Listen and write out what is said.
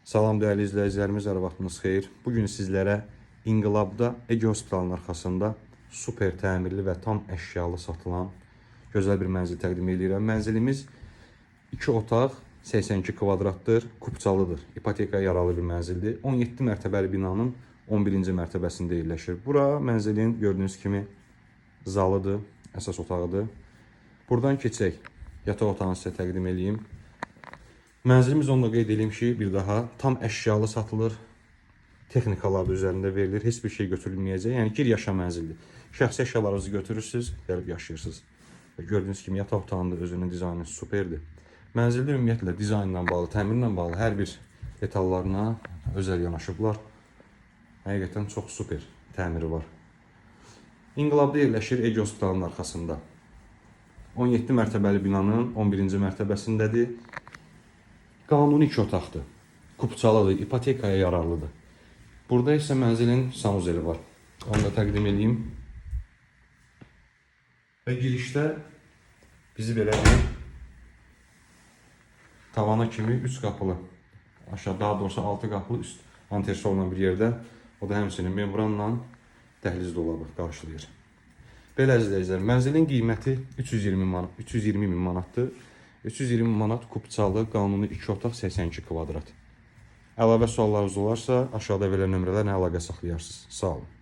Salam değerli izləyicilərimiz, hər vaxtınız xeyir. Bugün sizlərə İnqilabda Ege Hospitalının arxasında super təmirli və tam əşyalı satılan gözəl bir mənzil təqdim edirəm. Mənzilimiz 2 otaq, 82 kvadratdır, kupçalıdır. İpotekaya yaralı bir mənzildir. 17 mərtəbəli binanın 11-ci mərtəbəsində yerləşir. Bura mənzilin gördüyünüz kimi zalıdır, əsas otağıdır. Buradan keçək, yataq otağını sizə təqdim edeyim. Mənzilimiz onu da qeyd edeyim ki, bir daha tam əşyalı satılır, texnikalar da üzərində verilir, heç bir şey götürülməyəcək. Yəni gir yaşa mənzildir. Şəxsi əşyalarınızı götürürsünüz, gəlib yaşayırsınız. Və gördüyünüz kimi yataq otağında özünün dizaynı superdir. Mənzildə ümumiyyətlə dizaynla bağlı, təmirlə bağlı hər bir detallarına özəl yanaşıblar. Həqiqətən çox super təmiri var. İnqilabda yerləşir, Ege Hospitalının arxasında. 17 mərtəbəli binanın 11-ci mərtəbəsindədir. Qanuni 2 otaqdır. Kupçalıdır, ipotekaya yararlıdır. Burada isə mənzilin sanuzeli var. Onu da təqdim edeyim. Və girişdə bizi belə bir tavana kimi 3 qapılı, aşağı daha doğrusu 6 qapılı üst antreso olan bir yerdə, o da həmçinin membranla dəhliz dolabı qarşılayır. Belə izləyicilər, mənzilin qiyməti 320 min manatdır. 320 manat kupçalı, qanuni 2 otaq, 82 kvadrat. Əlavə suallarınız olarsa aşağıda verilən nömrələrlə əlaqə saxlayarsınız. Sağ olun.